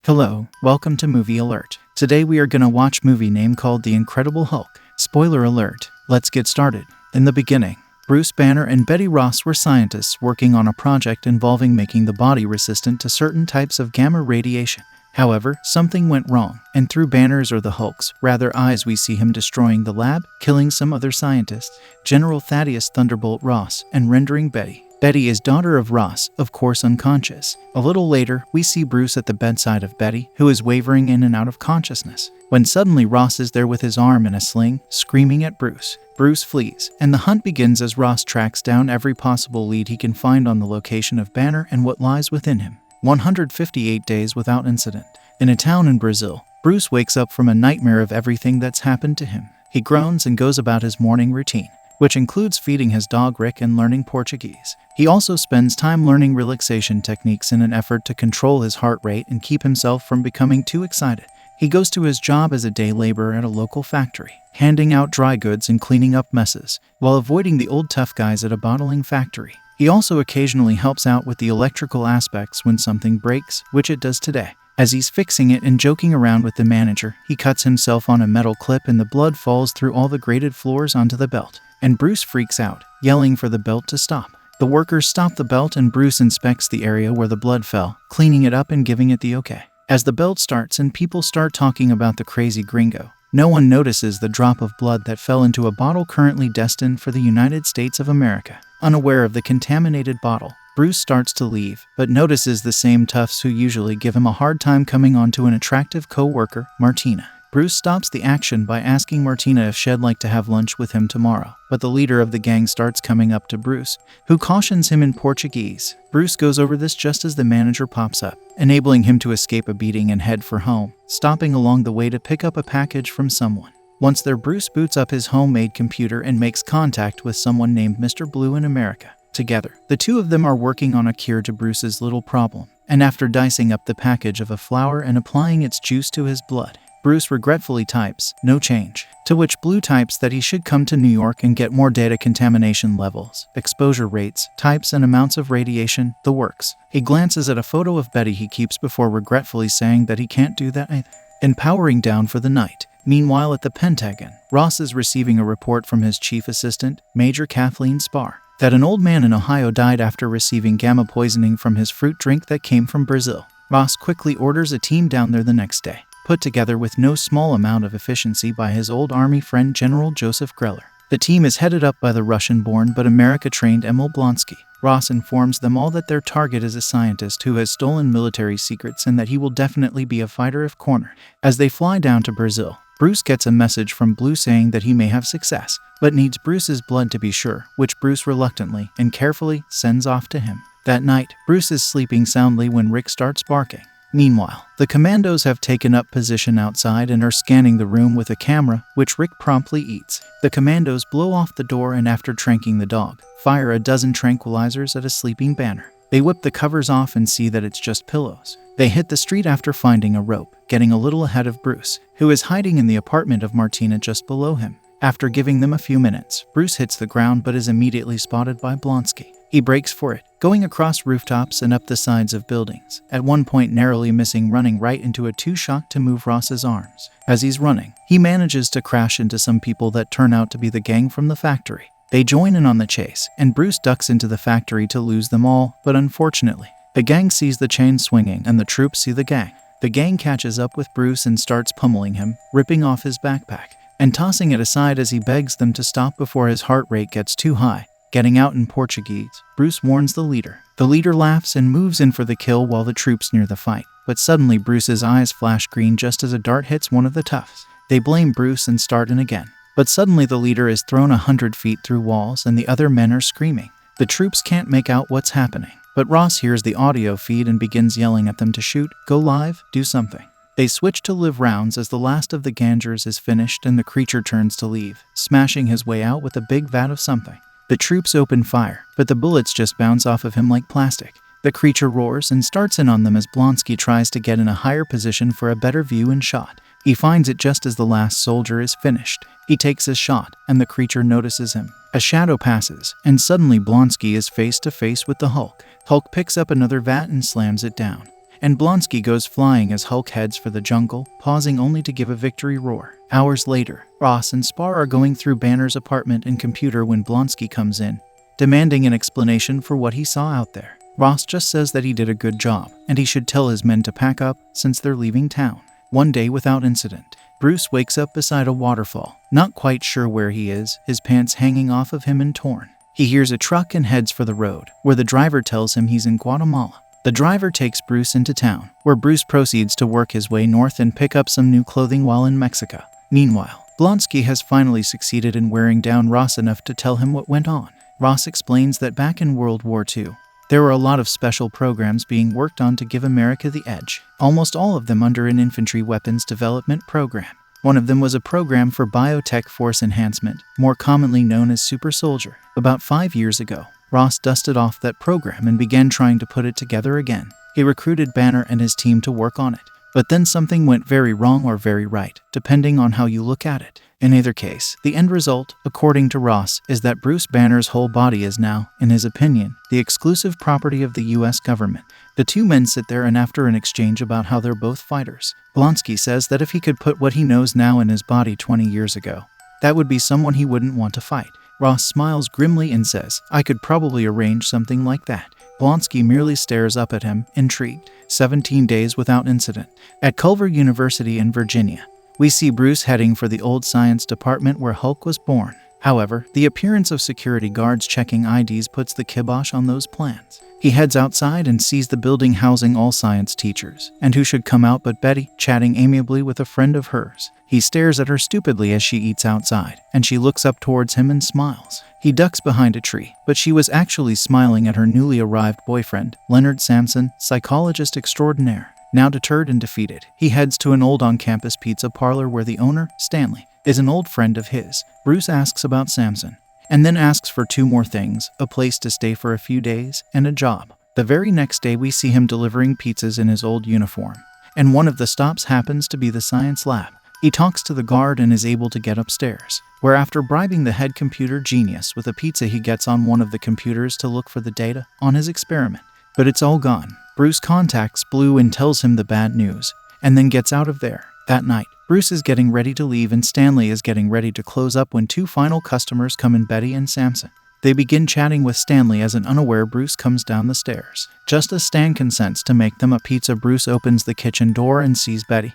Hello, welcome to Movie Alert. Today we are gonna watch movie name called The Incredible Hulk. Spoiler alert, let's get started. In the beginning, Bruce Banner and Betty Ross were scientists working on a project involving making the body resistant to certain types of gamma radiation. However, something went wrong, and through Banner's or the Hulk's eyes we see him destroying the lab, killing some other scientists, General Thaddeus Thunderbolt Ross, and rendering Betty. Betty is daughter of Ross, of course unconscious. A little later, we see Bruce at the bedside of Betty, who is wavering in and out of consciousness, when suddenly Ross is there with his arm in a sling, screaming at Bruce. Bruce flees, and the hunt begins as Ross tracks down every possible lead he can find on the location of Banner and what lies within him. 158 days without incident. In a town in Brazil, Bruce wakes up from a nightmare of everything that's happened to him. He groans and goes about his morning routine, which includes feeding his dog Rick and learning Portuguese. He also spends time learning relaxation techniques in an effort to control his heart rate and keep himself from becoming too excited. He goes to his job as a day laborer at a local factory, handing out dry goods and cleaning up messes, while avoiding the old tough guys at a bottling factory. He also occasionally helps out with the electrical aspects when something breaks, which it does today. As he's fixing it and joking around with the manager, he cuts himself on a metal clip and the blood falls through all the grated floors onto the belt. And Bruce freaks out, yelling for the belt to stop. The workers stop the belt and Bruce inspects the area where the blood fell, cleaning it up and giving it the okay. As the belt starts and people start talking about the crazy gringo, no one notices the drop of blood that fell into a bottle currently destined for the United States of America. Unaware of the contaminated bottle, Bruce starts to leave, but notices the same toughs who usually give him a hard time coming onto an attractive co-worker, Martina. Bruce stops the action by asking Martina if she'd like to have lunch with him tomorrow, but the leader of the gang starts coming up to Bruce, who cautions him in Portuguese. Bruce goes over this just as the manager pops up, enabling him to escape a beating and head for home, stopping along the way to pick up a package from someone. Once there, Bruce boots up his homemade computer and makes contact with someone named Mr. Blue in America. Together, the two of them are working on a cure to Bruce's little problem, and after dicing up the package of a flower and applying its juice to his blood, Bruce regretfully types, "No change," to which Blue types that he should come to New York and get more data contamination levels, exposure rates, types and amounts of radiation, the works. He glances at a photo of Betty he keeps before regretfully saying that he can't do that either, and powering down for the night. Meanwhile at the Pentagon, Ross is receiving a report from his chief assistant, Major Kathleen Spar, that an old man in Ohio died after receiving gamma poisoning from his fruit drink that came from Brazil. Ross quickly orders a team down there the next day, put together with no small amount of efficiency by his old army friend General Joseph Greller. The team is headed up by the Russian-born but America-trained Emil Blonsky. Ross informs them all that their target is a scientist who has stolen military secrets and that he will definitely be a fighter if cornered. As they fly down to Brazil, Bruce gets a message from Blue saying that he may have success, but needs Bruce's blood to be sure, which Bruce reluctantly and carefully sends off to him. That night, Bruce is sleeping soundly when Rick starts barking. Meanwhile, the commandos have taken up position outside and are scanning the room with a camera, which Rick promptly eats. The commandos blow off the door and after tranking the dog, fire a dozen tranquilizers at a sleeping Banner. They whip the covers off and see that it's just pillows. They hit the street after finding a rope, getting a little ahead of Bruce, who is hiding in the apartment of Martina just below him. After giving them a few minutes, Bruce hits the ground but is immediately spotted by Blonsky. He breaks for it, going across rooftops and up the sides of buildings, at one point narrowly missing running right into a two-shock to move Ross's arms. As he's running, he manages to crash into some people that turn out to be the gang from the factory. They join in on the chase, and Bruce ducks into the factory to lose them all, but unfortunately, the gang sees the chain swinging and the troops see the gang. The gang catches up with Bruce and starts pummeling him, ripping off his backpack, and tossing it aside as he begs them to stop before his heart rate gets too high. Getting out in Portuguese, Bruce warns the leader. The leader laughs and moves in for the kill while the troops near the fight, but suddenly Bruce's eyes flash green just as a dart hits one of the toughs. They blame Bruce and start in again, but suddenly the leader is thrown 100 feet through walls and the other men are screaming. The troops can't make out what's happening, but Ross hears the audio feed and begins yelling at them to shoot, go live, do something. They switch to live rounds as the last of the Gangers is finished and the creature turns to leave, smashing his way out with a big vat of something. The troops open fire, but the bullets just bounce off of him like plastic. The creature roars and starts in on them as Blonsky tries to get in a higher position for a better view and shot. He finds it just as the last soldier is finished. He takes his shot, and the creature notices him. A shadow passes, and suddenly Blonsky is face to face with the Hulk. Hulk picks up another vat and slams it down. and Blonsky goes flying as Hulk heads for the jungle, pausing only to give a victory roar. Hours later, Ross and Spar are going through Banner's apartment and computer when Blonsky comes in, demanding an explanation for what he saw out there. Ross just says that he did a good job, and he should tell his men to pack up since they're leaving town. One day without incident, Bruce wakes up beside a waterfall, not quite sure where he is, his pants hanging off of him and torn. He hears a truck and heads for the road, where the driver tells him he's in Guatemala. The driver takes Bruce into town, where Bruce proceeds to work his way north and pick up some new clothing while in Mexico. Meanwhile, Blonsky has finally succeeded in wearing down Ross enough to tell him what went on. Ross explains that back in World War II, there were a lot of special programs being worked on to give America the edge, almost all of them under an infantry weapons development program. One of them was a program for biotech force enhancement, more commonly known as Super Soldier. About 5 years ago, Ross dusted off that program and began trying to put it together again. He recruited Banner and his team to work on it. But then something went very wrong or very right, depending on how you look at it. In either case, the end result, according to Ross, is that Bruce Banner's whole body is now, in his opinion, the exclusive property of the US government. The two men sit there and after an exchange about how they're both fighters, Blonsky says that if he could put what he knows now in his body 20 years ago, that would be someone he wouldn't want to fight. Ross smiles grimly and says, "I could probably arrange something like that." Blonsky merely stares up at him, intrigued. 17 days without incident. At Culver University in Virginia, we see Bruce heading for the old science department where Hulk was born. However, the appearance of security guards checking IDs puts the kibosh on those plans. He heads outside and sees the building housing all science teachers, and who should come out but Betty, chatting amiably with a friend of hers. He stares at her stupidly as she eats outside, and she looks up towards him and smiles. He ducks behind a tree, but she was actually smiling at her newly arrived boyfriend, Leonard Samson, psychologist extraordinaire. Now deterred and defeated, he heads to an old on-campus pizza parlor where the owner, Stanley, is an old friend of his. Bruce asks about Samson, and then asks for two more things, a place to stay for a few days, and a job. The very next day we see him delivering pizzas in his old uniform, and one of the stops happens to be the science lab. He talks to the guard and is able to get upstairs, where after bribing the head computer genius with a pizza he gets on one of the computers to look for the data on his experiment. But it's all gone. Bruce contacts Blue and tells him the bad news, and then gets out of there. That night, Bruce is getting ready to leave and Stanley is getting ready to close up when two final customers come in, Betty and Samson. They begin chatting with Stanley as an unaware Bruce comes down the stairs. Just as Stan consents to make them a pizza, Bruce opens the kitchen door and sees Betty,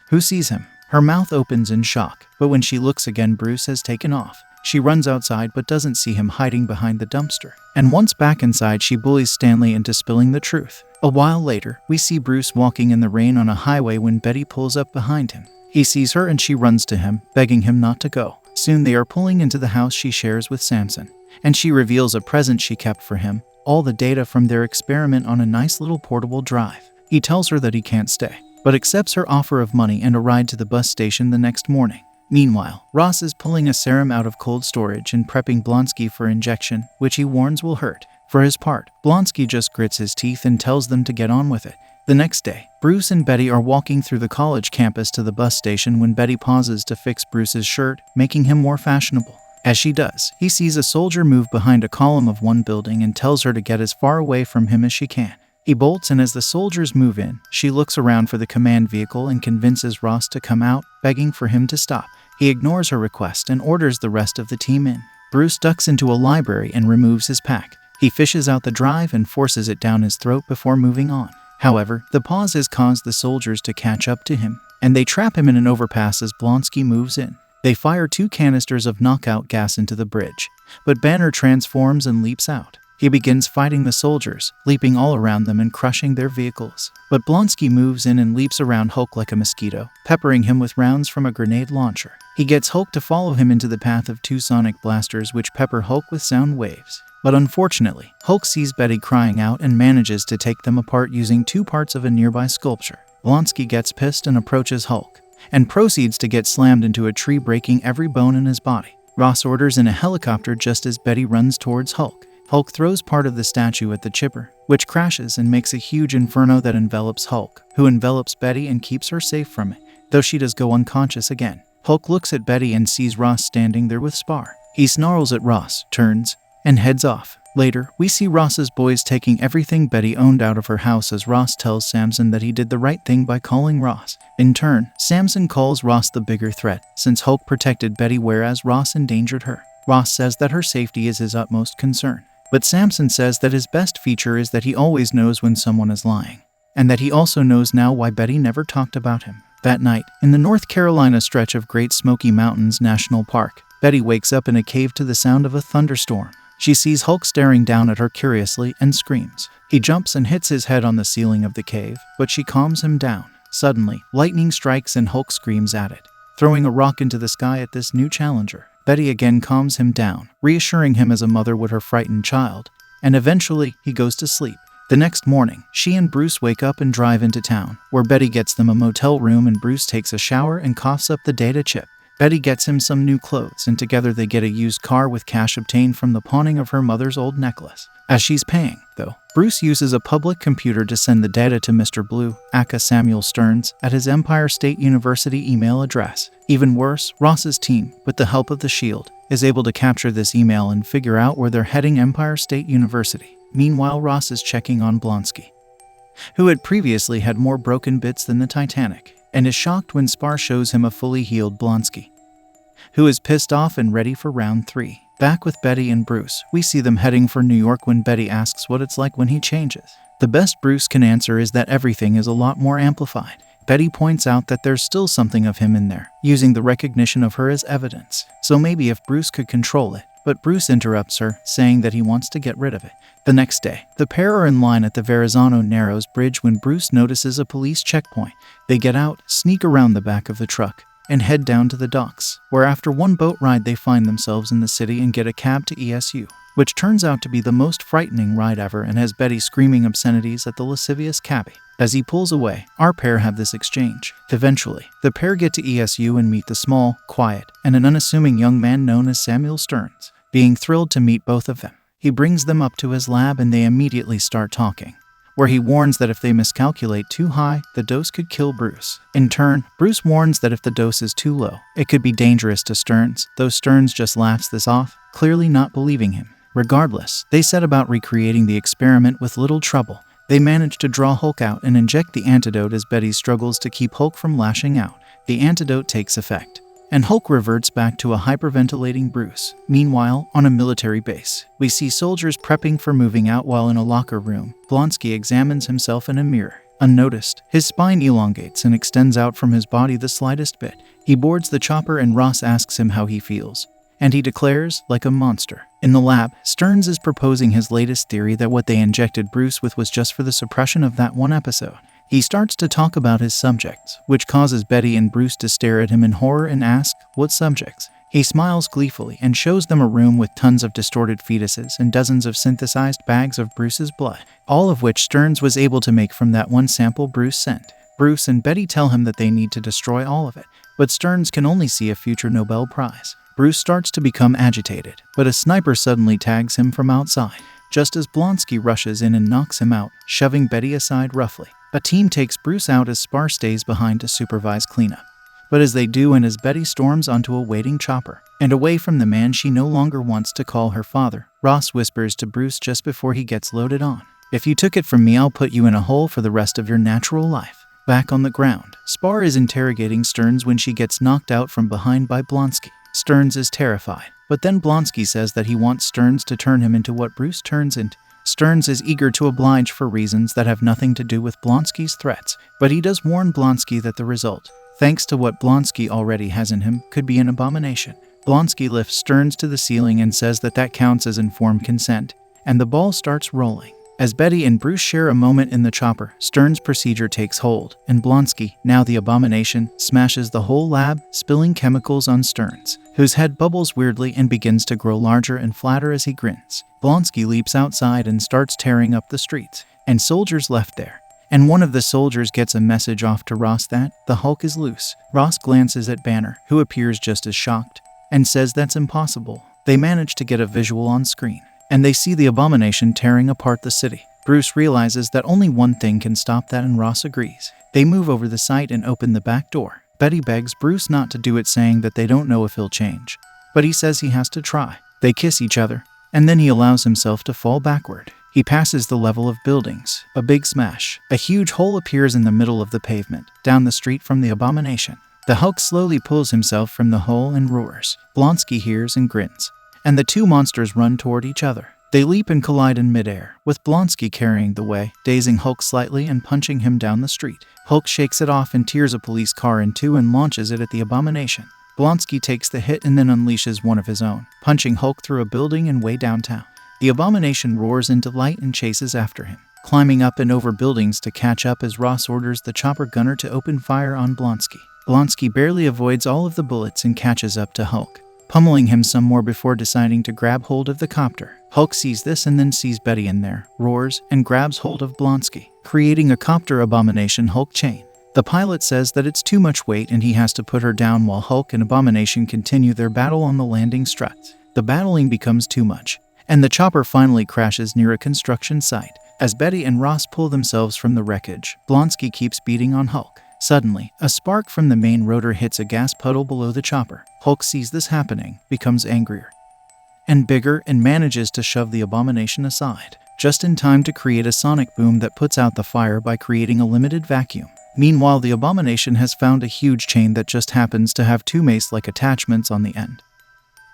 who sees him. Her mouth opens in shock, but when she looks again, Bruce has taken off. She runs outside but doesn't see him hiding behind the dumpster. And once back inside, she bullies Stanley into spilling the truth. A while later, we see Bruce walking in the rain on a highway when Betty pulls up behind him. He sees her and she runs to him, begging him not to go. Soon they are pulling into the house she shares with Samson, and she reveals a present she kept for him, all the data from their experiment on a nice little portable drive. He tells her that he can't stay, but accepts her offer of money and a ride to the bus station the next morning. Meanwhile, Ross is pulling a serum out of cold storage and prepping Blonsky for injection, which he warns will hurt. For his part, Blonsky just grits his teeth and tells them to get on with it. The next day, Bruce and Betty are walking through the college campus to the bus station when Betty pauses to fix Bruce's shirt, making him more fashionable. As she does, he sees a soldier move behind a column of one building and tells her to get as far away from him as she can. He bolts, and as the soldiers move in, she looks around for the command vehicle and convinces Ross to come out, begging for him to stop. He ignores her request and orders the rest of the team in. Bruce ducks into a library and removes his pack. He fishes out the drive and forces it down his throat before moving on. However, the pause has caused the soldiers to catch up to him, and they trap him in an overpass as Blonsky moves in. They fire 2 canisters of knockout gas into the bridge, but Banner transforms and leaps out. He begins fighting the soldiers, leaping all around them and crushing their vehicles. But Blonsky moves in and leaps around Hulk like a mosquito, peppering him with rounds from a grenade launcher. He gets Hulk to follow him into the path of 2 sonic blasters which pepper Hulk with sound waves. But unfortunately, Hulk sees Betty crying out and manages to take them apart using 2 parts of a nearby sculpture. Blonsky gets pissed and approaches Hulk, and proceeds to get slammed into a tree, breaking every bone in his body. Ross orders in a helicopter just as Betty runs towards Hulk. Hulk throws part of the statue at the chipper, which crashes and makes a huge inferno that envelops Hulk, who envelops Betty and keeps her safe from it, though she does go unconscious again. Hulk looks at Betty and sees Ross standing there with Spar. He snarls at Ross, turns, and heads off. Later, we see Ross's boys taking everything Betty owned out of her house as Ross tells Samson that he did the right thing by calling Ross. In turn, Samson calls Ross the bigger threat, since Hulk protected Betty whereas Ross endangered her. Ross says that her safety is his utmost concern. But Samson says that his best feature is that he always knows when someone is lying, and that he also knows now why Betty never talked about him. That night, in the North Carolina stretch of Great Smoky Mountains National Park, Betty wakes up in a cave to the sound of a thunderstorm. She sees Hulk staring down at her curiously and screams. He jumps and hits his head on the ceiling of the cave, but she calms him down. Suddenly, lightning strikes and Hulk screams at it, throwing a rock into the sky at this new challenger. Betty again calms him down, reassuring him as a mother would her frightened child, and eventually he goes to sleep. The next morning, she and Bruce wake up and drive into town, where Betty gets them a motel room and Bruce takes a shower and coughs up the data chip. Betty gets him some new clothes and together they get a used car with cash obtained from the pawning of her mother's old necklace. As she's paying, though, Bruce uses a public computer to send the data to Mr. Blue, aka Samuel Stearns, at his Empire State University email address. Even worse, Ross's team, with the help of the S.H.I.E.L.D., is able to capture this email and figure out where they're heading Empire State University. Meanwhile, Ross is checking on Blonsky, who had previously had more broken bits than the Titanic, and is shocked when Spar shows him a fully healed Blonsky, who is pissed off and ready for round 3. Back with Betty and Bruce, we see them heading for New York when Betty asks what it's like when he changes. The best Bruce can answer is that everything is a lot more amplified. Betty points out that there's still something of him in there, using the recognition of her as evidence. So maybe if Bruce could control it, but Bruce interrupts her, saying that he wants to get rid of it. The next day, the pair are in line at the Verrazano Narrows Bridge when Bruce notices a police checkpoint. They get out, sneak around the back of the truck, and head down to the docks, where after one boat ride they find themselves in the city and get a cab to ESU, which turns out to be the most frightening ride ever and has Betty screaming obscenities at the lascivious cabbie. As he pulls away, our pair have this exchange. Eventually, the pair get to ESU and meet the small, quiet, and an unassuming young man known as Samuel Stearns. Being thrilled to meet both of them, he brings them up to his lab and they immediately start talking, where he warns that if they miscalculate too high, the dose could kill Bruce. In turn, Bruce warns that if the dose is too low, it could be dangerous to Stearns, though Stearns just laughs this off, clearly not believing him. Regardless, they set about recreating the experiment with little trouble. They manage to draw Hulk out and inject the antidote as Betty struggles to keep Hulk from lashing out. The antidote takes effect, and Hulk reverts back to a hyperventilating Bruce. Meanwhile, on a military base, we see soldiers prepping for moving out while in a locker room. Blonsky examines himself in a mirror. Unnoticed, his spine elongates and extends out from his body the slightest bit. He boards the chopper and Ross asks him how he feels, and he declares, like a monster. In the lab, Stearns is proposing his latest theory that what they injected Bruce with was just for the suppression of that one episode. He starts to talk about his subjects, which causes Betty and Bruce to stare at him in horror and ask, "What subjects?" He smiles gleefully and shows them a room with tons of distorted fetuses and dozens of synthesized bags of Bruce's blood, all of which Stearns was able to make from that one sample Bruce sent. Bruce and Betty tell him that they need to destroy all of it, but Stearns can only see a future Nobel Prize. Bruce starts to become agitated, but a sniper suddenly tags him from outside, just as Blonsky rushes in and knocks him out, shoving Betty aside roughly. A team takes Bruce out as Spar stays behind to supervise cleanup. But as they do and as Betty storms onto a waiting chopper, and away from the man she no longer wants to call her father, Ross whispers to Bruce just before he gets loaded on, "If you took it from me, I'll put you in a hole for the rest of your natural life." Back on the ground, Spar is interrogating Stearns when she gets knocked out from behind by Blonsky. Stearns is terrified, but then Blonsky says that he wants Stearns to turn him into what Bruce turns into. Stearns is eager to oblige for reasons that have nothing to do with Blonsky's threats, but he does warn Blonsky that the result, thanks to what Blonsky already has in him, could be an abomination. Blonsky lifts Stearns to the ceiling and says that that counts as informed consent, and the ball starts rolling. As Betty and Bruce share a moment in the chopper, Stearns' procedure takes hold, and Blonsky, now the abomination, smashes the whole lab, spilling chemicals on Stearns, whose head bubbles weirdly and begins to grow larger and flatter as he grins. Blonsky leaps outside and starts tearing up the streets, and soldiers left there. And one of the soldiers gets a message off to Ross that the Hulk is loose. Ross glances at Banner, who appears just as shocked, and says that's impossible. They manage to get a visual on screen, and they see the abomination tearing apart the city. Bruce realizes that only one thing can stop that and Ross agrees. They move over the site and open the back door. Betty begs Bruce not to do it, saying that they don't know if he'll change, but he says he has to try. They kiss each other, and then he allows himself to fall backward. He passes the level of buildings. A big smash. A huge hole appears in the middle of the pavement, down the street from the abomination. The Hulk slowly pulls himself from the hole and roars. Blonsky hears and grins, and the two monsters run toward each other. They leap and collide in midair, with Blonsky carrying the way, dazing Hulk slightly and punching him down the street. Hulk shakes it off and tears a police car in two and launches it at the abomination. Blonsky takes the hit and then unleashes one of his own, punching Hulk through a building and way downtown. The abomination roars into light and chases after him, climbing up and over buildings to catch up as Ross orders the chopper gunner to open fire on Blonsky. Blonsky barely avoids all of the bullets and catches up to Hulk, pummeling him some more before deciding to grab hold of the copter. Hulk sees this and then sees Betty in there, roars, and grabs hold of Blonsky, creating a copter abomination Hulk chain. The pilot says that it's too much weight and he has to put her down while Hulk and Abomination continue their battle on the landing struts. The battling becomes too much, and the chopper finally crashes near a construction site. As Betty and Ross pull themselves from the wreckage, Blonsky keeps beating on Hulk. Suddenly, a spark from the main rotor hits a gas puddle below the chopper. Hulk sees this happening, becomes angrier and bigger, and manages to shove the abomination aside, just in time to create a sonic boom that puts out the fire by creating a limited vacuum. Meanwhile, the abomination has found a huge chain that just happens to have two mace-like attachments on the end,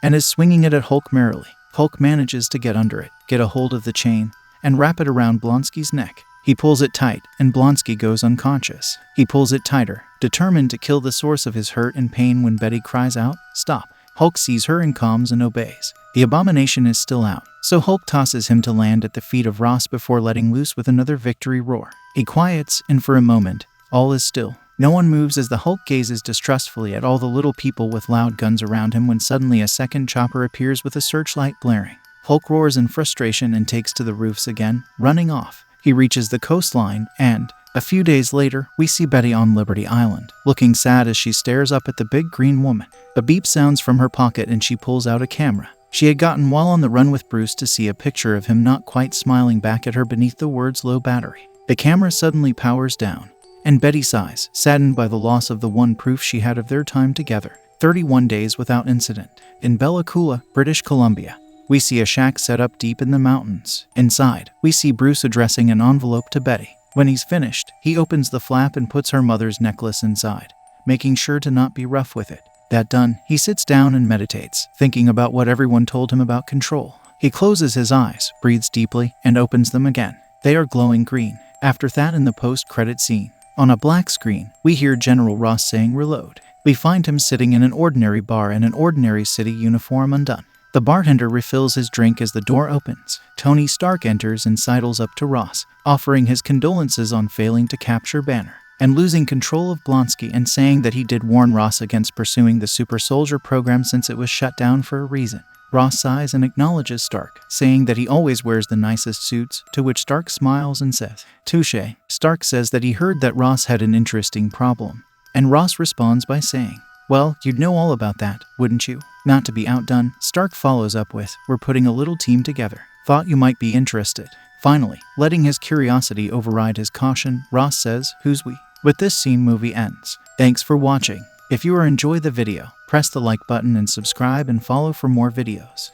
and is swinging it at Hulk merrily. Hulk manages to get under it, get a hold of the chain, and wrap it around Blonsky's neck. He pulls it tight, and Blonsky goes unconscious. He pulls it tighter, determined to kill the source of his hurt and pain when Betty cries out, "Stop!" Hulk sees her and calms and obeys. The abomination is still out, so Hulk tosses him to land at the feet of Ross before letting loose with another victory roar. He quiets, and for a moment, all is still. No one moves as the Hulk gazes distrustfully at all the little people with loud guns around him when suddenly a second chopper appears with a searchlight blaring. Hulk roars in frustration and takes to the roofs again, running off. He reaches the coastline, and, a few days later, we see Betty on Liberty Island, looking sad as she stares up at the big green woman. A beep sounds from her pocket and she pulls out a camera. She had gotten while on the run with Bruce to see a picture of him not quite smiling back at her beneath the words "low battery." The camera suddenly powers down, and Betty sighs, saddened by the loss of the one proof she had of their time together. 31 days without incident. In Bella Coola, British Columbia, we see a shack set up deep in the mountains. Inside, we see Bruce addressing an envelope to Betty. When he's finished, he opens the flap and puts her mother's necklace inside, making sure to not be rough with it. That done, he sits down and meditates, thinking about what everyone told him about control. He closes his eyes, breathes deeply, and opens them again. They are glowing green. After that, in the post-credit scene, on a black screen, we hear General Ross saying "reload." We find him sitting in an ordinary bar in an ordinary city uniform undone. The bartender refills his drink as the door opens. Tony Stark enters and sidles up to Ross, offering his condolences on failing to capture Banner and losing control of Blonsky, and saying that he did warn Ross against pursuing the super soldier program since it was shut down for a reason. Ross sighs and acknowledges Stark, saying that he always wears the nicest suits, to which Stark smiles and says, "Touché." Stark says that he heard that Ross had an interesting problem, and Ross responds by saying, "Well, you'd know all about that, wouldn't you?" Not to be outdone, Stark follows up with, "We're putting a little team together. Thought you might be interested." Finally, letting his curiosity override his caution, Ross says, "Who's we?" With this scene, movie ends. Thanks for watching. If you enjoy the video, press the like button and subscribe and follow for more videos.